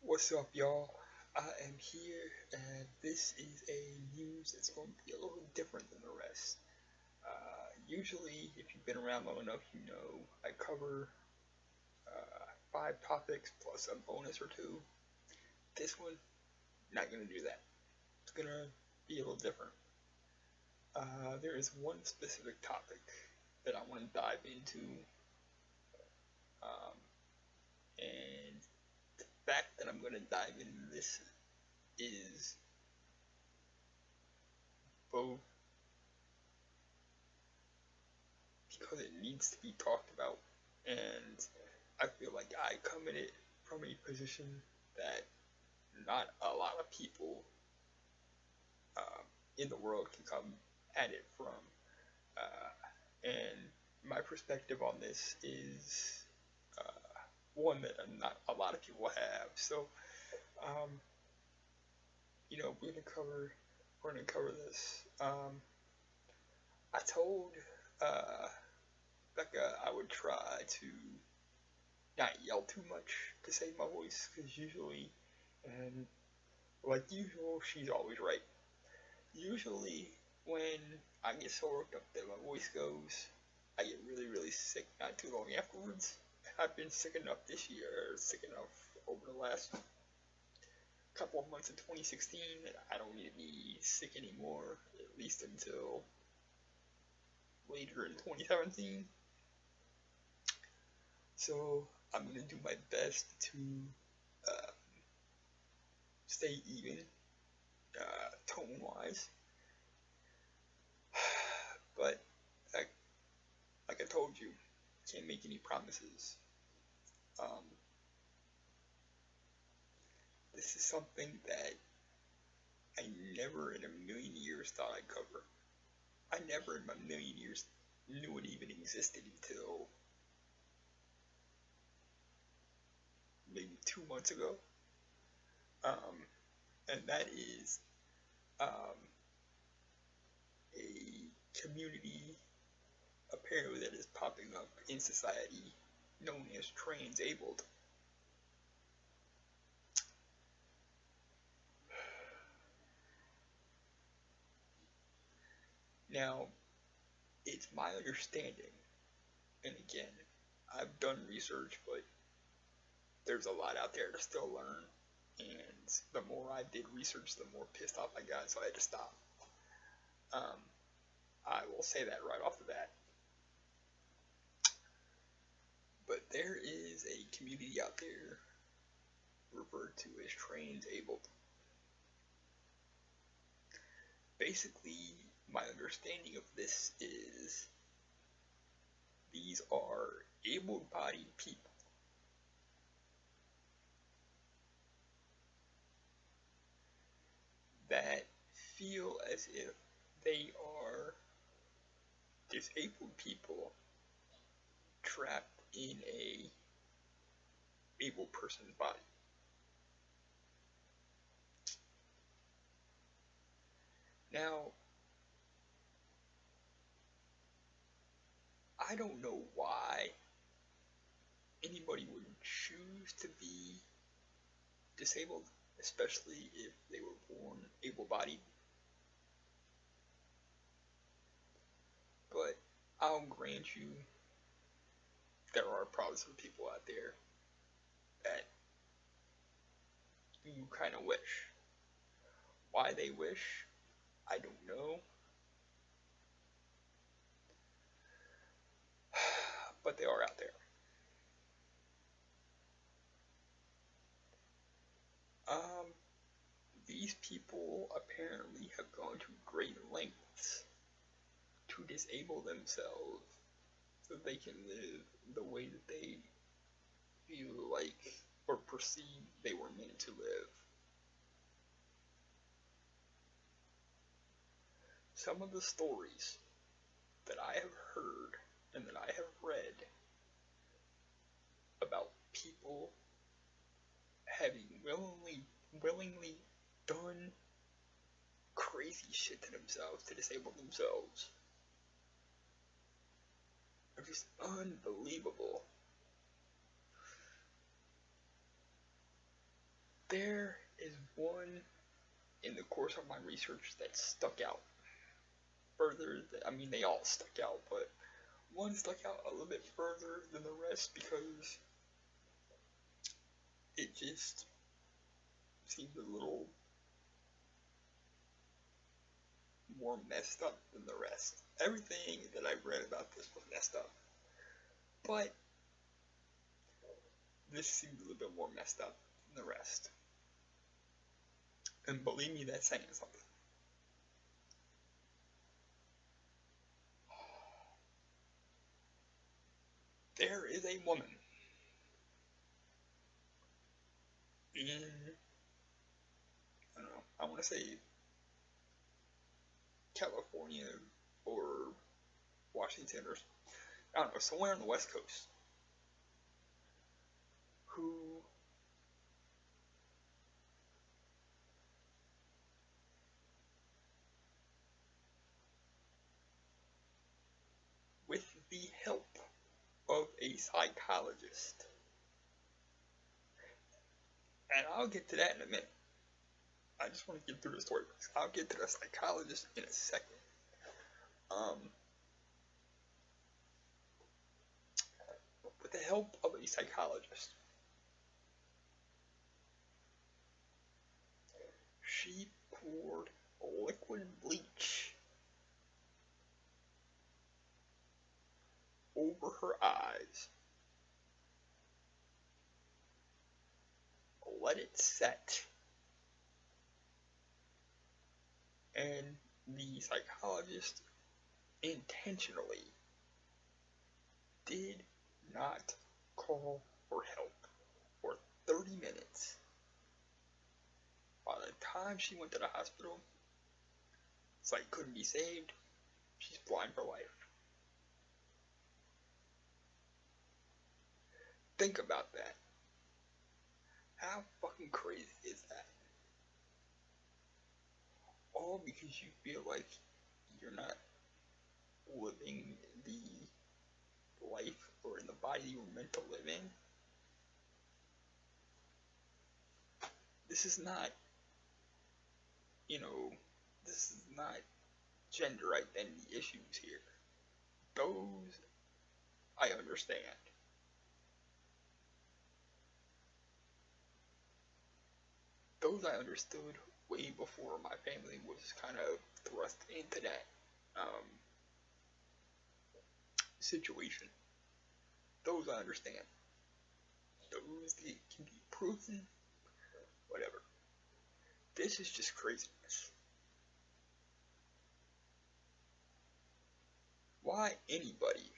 What's up, y'all? I am here, and this is a news that's going to be a little different than the rest. Usually, if you've been around long enough, you know I cover 5 topics plus a bonus or two. This one, not going to do that. It's going to be a little different. There is one specific topic that I want to dive into, um, and the fact that I'm going to dive into this is both because it needs to be talked about, and I feel like I come in it from a position that not a lot of people in the world can come at it from. And my perspective on this is one that not a lot of people have. So, um, we're gonna cover this. I told uh, Becca I would try to not yell too much to save my voice, because usually, and like usual, she's always right. Usually, when I get so worked up that my voice goes, I get really, really sick not too long afterwards. I've been sick enough this year, sick enough over the last couple of months in 2016 that I don't need to be sick anymore, at least until later in 2017. So I'm gonna do my best to uh, stay even, tone wise. But like I told you, can't make any promises. Um, this is something that I never in a million years thought I'd cover. I never in my million years knew it even existed until maybe 2 months ago. And that is um, a community apparently that is popping up in society known as transabled. Now, it's my understanding, and again, I've done research, but there's a lot out there to still learn, and the more I did research, the more pissed off I got, so I had to stop. Um, I will say that right off the bat. But there is a community out there referred to as transabled. Basically, my understanding of this is these are able-bodied people that feel as if they are disabled people trapped in a able person's body. Now, I don't know why anybody would choose to be disabled, especially if they were born able-bodied. But I'll grant you there are probably some people out there that you kind of wish. Why they wish, I don't know. But they are out there. Um, these people apparently have gone to great lengths to disable themselves so they can live the way that they feel like or perceive they were meant to live. Some of the stories that I have heard and that I have read about people having willingly done crazy shit to themselves to disable themselves are just unbelievable. there is one in the course of my research that stuck out further. I mean, they all stuck out, but one stuck out a little bit further than the rest because it just seemed a little more messed up than the rest. Everything that I've read about this was messed up, but this seemed a little bit more messed up than the rest. And believe me, that's saying something. There is a woman in, I don't know, I want to say California or Washington or, I don't know, somewhere on the West Coast, who with the help of a psychologist, and I'll get to that in a minute. I just want to get through the story. I'll get to the psychologist in a second. With the help of a psychologist, she poured liquid bleach over her eyes, let it set, and the psychologist intentionally did not call for help for 30 minutes. By the time she went to the hospital, it's like couldn't be saved. She's blind for life. Think about that. How fucking crazy is that? All because you feel like you're not living the life or in the body you were meant to live in. This is not, this is not gender identity issues here. Those I understand. Those I understood way before my family was kind of thrust into that situation. Those I understand. Those that can be proven, whatever. This is just craziness. Why anybody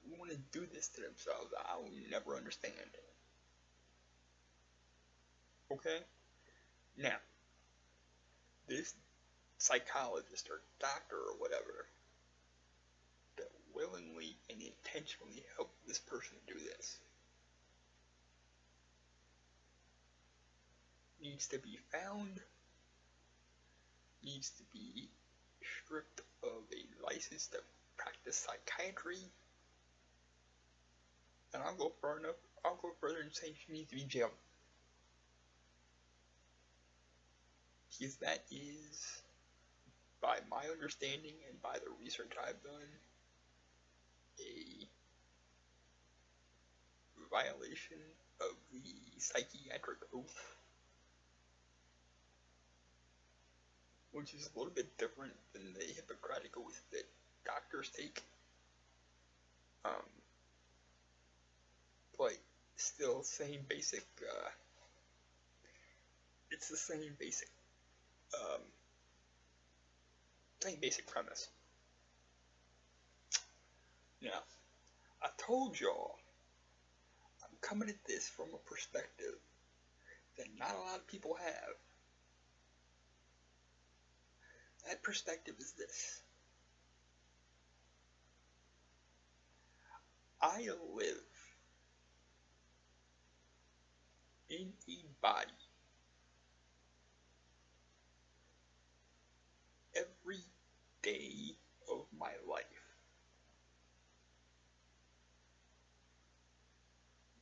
would want to do this to themselves, I will never understand. Okay? Now, this psychologist or doctor or whatever that willingly and intentionally helped this person do this needs to be found, needs to be stripped of a license to practice psychiatry, and I'll go further and say she needs to be jailed. Because that is, by my understanding and by the research I've done, a violation of the psychiatric oath, which is a little bit different than the Hippocratic oath that doctors take. But still, same basic premise. Now, I told y'all I'm coming at this from a perspective that not a lot of people have. That perspective is this. I live in a body every day of my life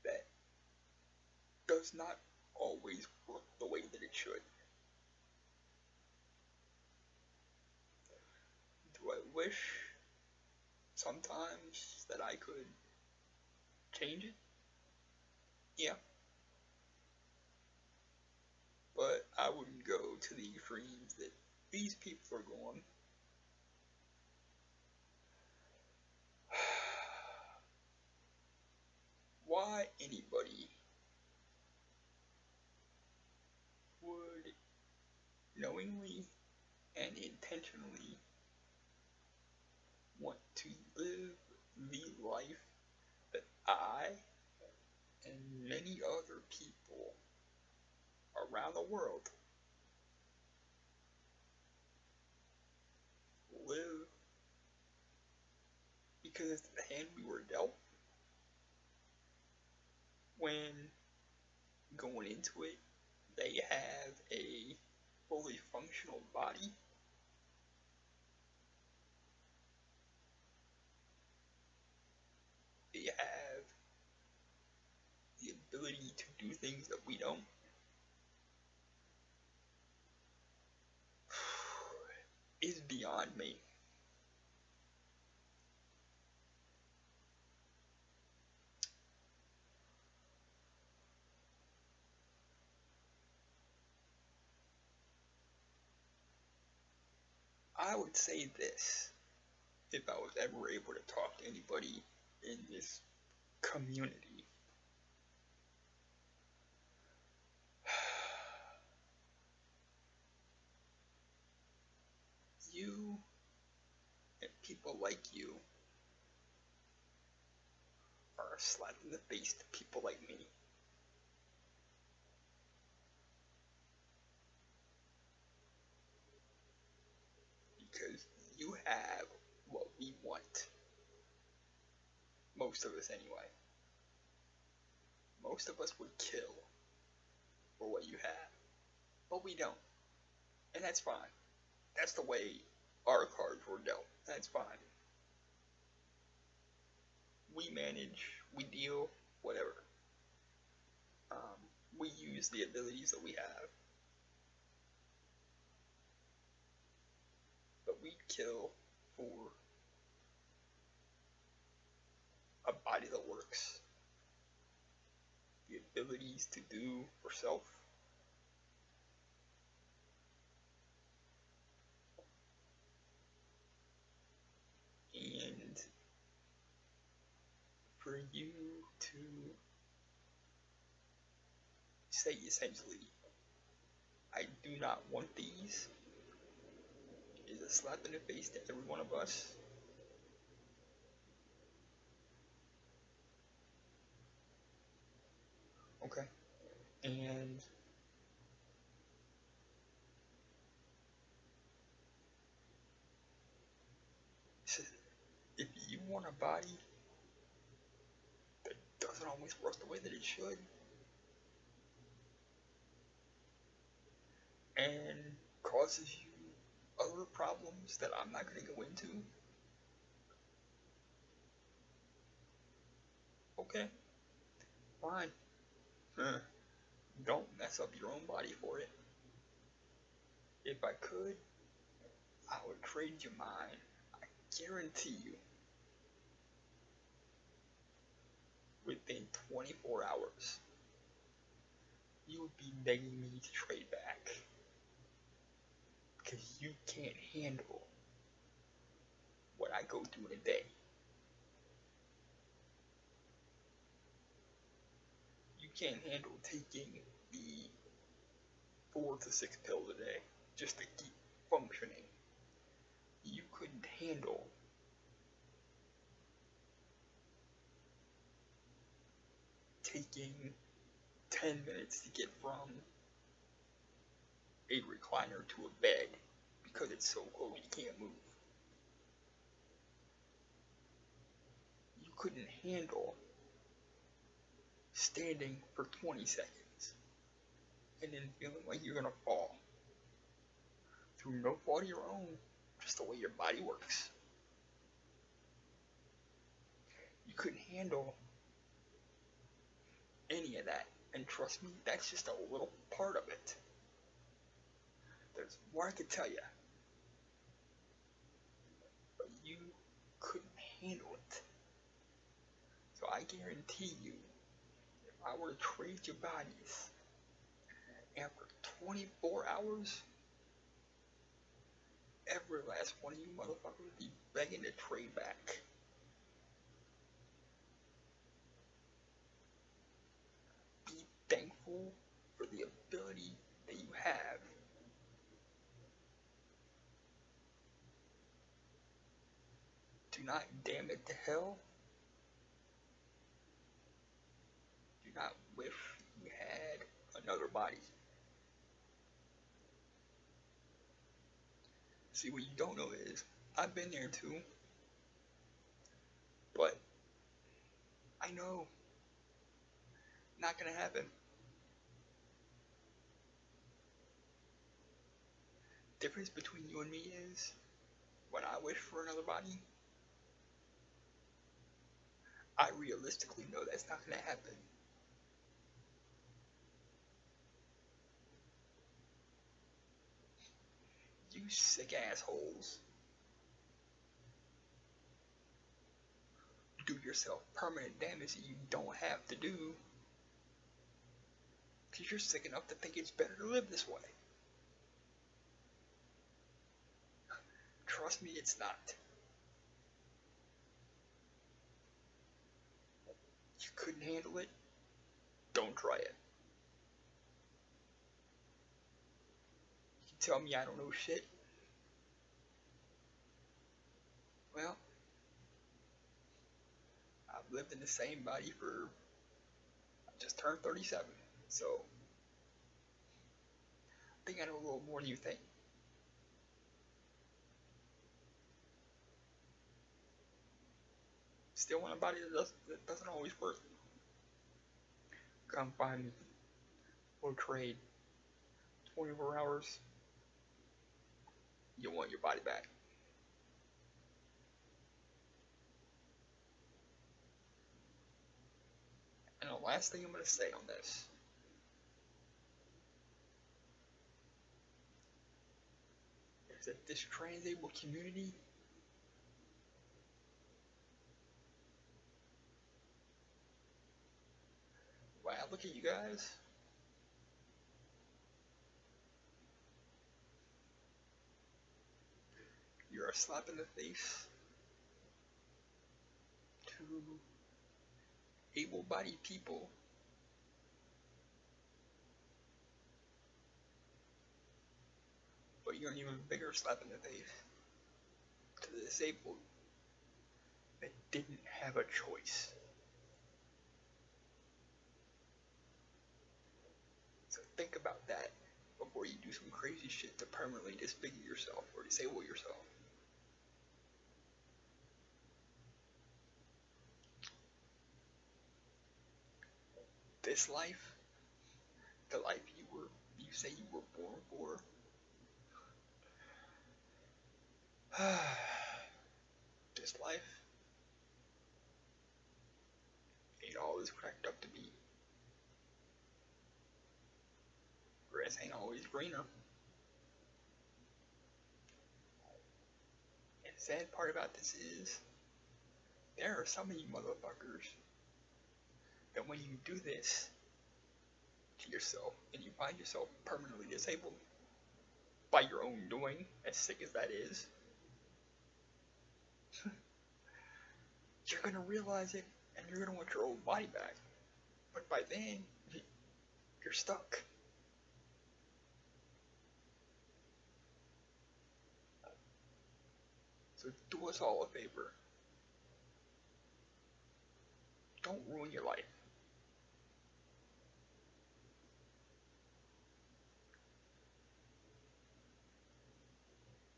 that does does not always work the way that it should. Do I wish sometimes that I could change it? Yeah. But I wouldn't go to the extremes that these people are going. Why anybody would knowingly and intentionally want to live the life that I and many other people around the world live because it's the hand we were dealt when going into it they have a fully functional body. They have the ability to do things that we don't. Is beyond me. I would say this if I was ever able to talk to anybody in this community. You and people like you are a slap in the face to people like me. Because you have what we want. Most of us, anyway. Most of us would kill for what you have. But we don't. And that's fine. That's the way our cards were dealt. That's fine. We manage, we deal, whatever. We use the abilities that we have. But we kill for a body that works. The abilities to do for self. And for you to say essentially, I do not want these, is a slap in the face to every one of us. Okay. And if you want a body that doesn't always work the way that it should, and causes you other problems that I'm not going to go into, okay, fine. Don't mess up your own body for it. If I could, I would trade you mine. I guarantee you, within 24 hours, you would be begging me to trade back. Because you can't handle what I go through in a day. You can't handle taking the 4 to 6 pills a day just to keep functioning. You couldn't handle taking 10 minutes to get from a recliner to a bed because it's so cold you can't move. You couldn't handle standing for 20 seconds and then feeling like you're gonna fall through no fault of your own, just the way your body works. You couldn't handle any of that. And trust me, that's just a little part of it. There's more I could tell you, but you couldn't handle it. So I guarantee you, if I were to trade your bodies, after 24 hours, every last one of you motherfuckers would be begging to trade back. Be thankful for the ability that you have. Do not damn it to hell. Do not wish you had another body. See, what you don't know is, I've been there too. But I know, not gonna happen. Difference between you and me is, when I wish for another body, I realistically know that's not gonna happen. You sick assholes. Do yourself permanent damage that you don't have to do, because you're sick enough to think it's better to live this way. Trust me, it's not. You couldn't handle it? Don't try it. You can tell me I don't know shit. Well, I've lived in the same body for, I just turned 37, so I think I know a little more than you think. Still want a body that doesn't always work? Come find me. We'll trade. 24 hours. You want your body back. And the last thing I'm going to say on this is that this trans-able community when I look at you guys, you're a slap in the face to able-bodied people but you're an even bigger slap in the face to the disabled that didn't have a choice. So think about that before you do some crazy shit to permanently disfigure yourself or disable yourself. This life, the life you say you were born for, this life ain't all it's cracked up to be. Grass ain't always greener. And the sad part about this is, there are some of you motherfuckers that when you do this to yourself and you find yourself permanently disabled by your own doing, as sick as that is, you're gonna realize it and you're gonna want your old body back. But by then, you're stuck. So do us all a favor. Don't ruin your life.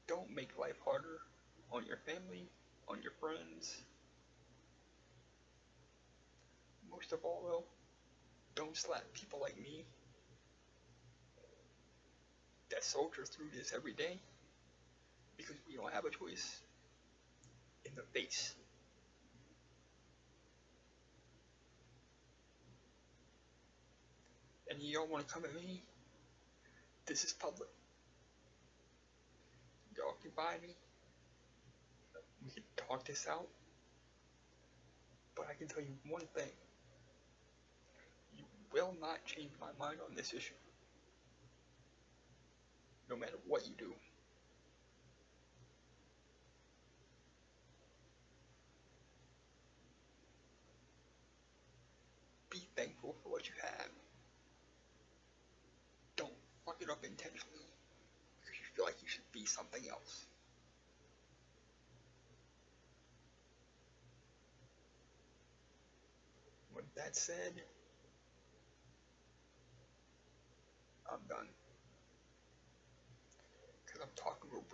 Don't make life harder on your family, on your friends. Most of all though, don't slap people like me that soldier through this every day because we don't have a choice in the face. and you don't want to come at me, this is public. Y'all can buy me. We can talk this out. But I can tell you one thing. You will not change my mind on this issue. No matter what you do. Be thankful for what you have. Don't fuck it up intentionally because you feel like you should be something else. With that said, I'm done. Because I'm talking real